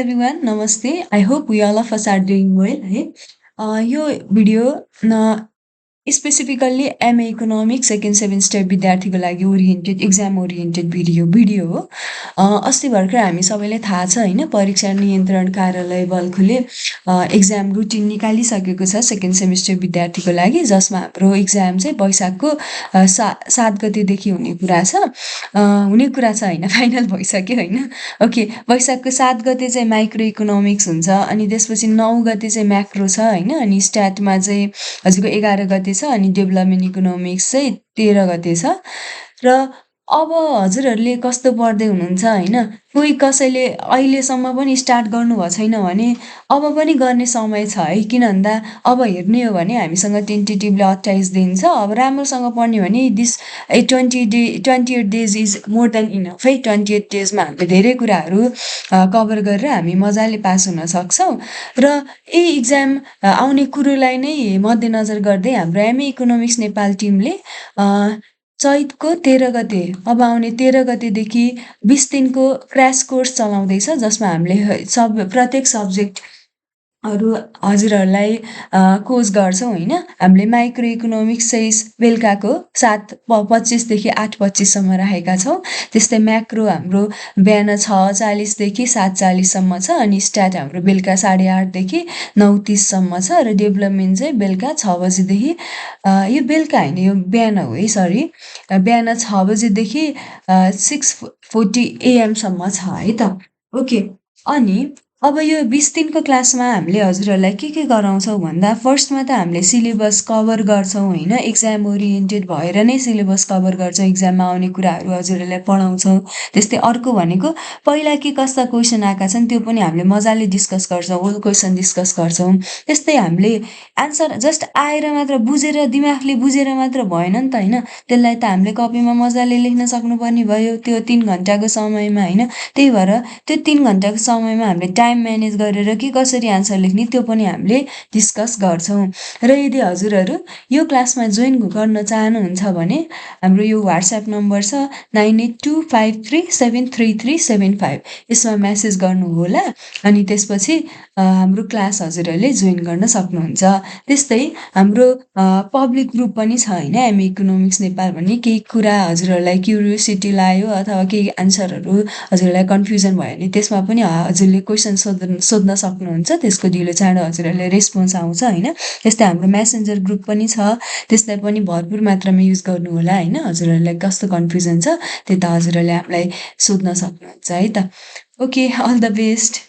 Everyone, Namaste. I hope we all of us are doing well. है यो video specifically MA economics second semester विद्यार्थीको लागि oriented exam oriented video हो। अस्ति भर्खर हामी सबैलाई थाहा छ होइन, परीक्षा नियन्त्रण कार्यालय बल्खुले एक्जाम रुटिन निकालिसकेको छ सेकेन्ड सेमेस्टर विद्यार्थीको लागि, जसमा हाम्रो एक्जाम चाहिँ वैशाखको 7 गतेदेखि हुने कुरा छ होइन, फाइनल भइसक्यो होइन। ओके, वैशाखको 7 गते चाहिँ माइक्रो इकोनोमिक्स हुन्छ, अनि त्यसपछि 9 गते चाहिँ म्याक्रो छ होइन, अनि स्ट्याटमा चाहिँ हजुरको 11 गते छ, अनि डेभलपमेन्ट इकोनोमिक्स चाहिँ 13 गते छ। र अब हजुरहरूले कस्तो पढ्दै हुनुहुन्छ होइन, कोही कसैले अहिलेसम्म पनि स्टार्ट गर्नुभएको छैन भने अब पनि गर्ने समय छ है। किन भन्दा अब हेर्ने हो भने हामीसँग टेन्टेटिभली 28 दिन छ। अब राम्रोसँग पढ्ने भने 28 days is more than enough है। 28 डेजमा हामीले धेरै कुराहरू कभर गरेर हामी मजाले पास हुन सक्छौँ। र यही इक्जाम आउने कुरोलाई नै मध्यनजर गर्दै हाम्रो एमए इकोनोमिक्स नेपाल टिमले चैतको 13 गते, अब आउने 13 गतेदेखि 20 दिनको क्र्यास कोर्स चलाउँदैछ, जसमा हामीले प्रत्येक सब्जेक्टहरू हजुरहरूलाई कोच गर्छौँ होइन। हामीले माइक्रो इकोनोमिक्स चाहिँ बेलुकाको 7:25 देखि 8:25 राखेका छौँ। त्यस्तै म्याक्रो हाम्रो बिहान 6:40 7:40 छ, अनि स्ट्याट हाम्रो बेलुका 8:30 देखि 9:30 छ, र डेभलपमेन्ट चाहिँ बेलुका 6 बजेदेखि यो बेलुका होइन, यो बिहान हो है, सरी, बिहान 6 बजेदेखि 6:40 AM छ है त। ओके, अनि अब यो 20 दिनको क्लासमा हामीले हजुरहरूलाई के गराउँछौँ भन्दा, फर्स्टमा त हामीले सिलेबस कभर गर्छौँ होइन। एक्जाम ओरिएन्टेड भएर नै सिलेबस कभर गर्छौँ, एक्जाममा आउने कुराहरू हजुरहरूलाई पढाउँछौँ। त्यस्तै अर्को भनेको पहिला के कस्ता क्वेसन आएका छन् त्यो पनि हामीले मजाले डिस्कस गर्छौँ, होल क्वेसन डिस्कस गर्छौँ। त्यस्तै हामीले एन्सर जस्ट आएर मात्र बुझेर, दिमागले बुझेर मात्र भएन नि त होइन, त्यसलाई त हामीले कपीमा मजाले लेख्न सक्नुपर्ने भयो त्यो 3 घन्टाको समयमा होइन। त्यही भएर त्यो 3 घन्टाको समयमा हामीले टाइम म्यानेज गरेर के कसरी एन्सर लेख्ने त्यो पनि हामीले डिस्कस गर्छौँ। र यदि हजुरहरू यो क्लासमा जोइन गर्न चाहनुहुन्छ भने हाम्रो यो वाट्सएप नम्बर छ 9825373375, यसमा म्यासेज गर्नुहोला, अनि त्यसपछि हाम्रो क्लास हजुरहरूले जोइन गर्न सक्नुहुन्छ। त्यस्तै हाम्रो पब्लिक ग्रुप पनि छ होइन, एमए इकोनोमिक्स नेपाल भन्ने। केही कुरा हजुरहरूलाई क्युरियोसिटी लाग्यो अथवा केही एन्सरहरू हजुरलाई कन्फ्युजन भयो भने त्यसमा पनि हजुरले क्वेसन सोध्न सक्नुहुन्छ, त्यसको ढिलो चाँडो हजुरहरूले रेस्पोन्स आउँछ होइन। त्यस्तै हाम्रो मेसेन्जर ग्रुप पनि छ, त्यसलाई पनि भरपुर मात्रामा युज गर्नु होला होइन। हजुरहरूलाई कस्तो कन्फ्युजन छ त्यो त हजुरहरूले हामीलाई सोध्न सक्नुहुन्छ है त। Okay, all the best.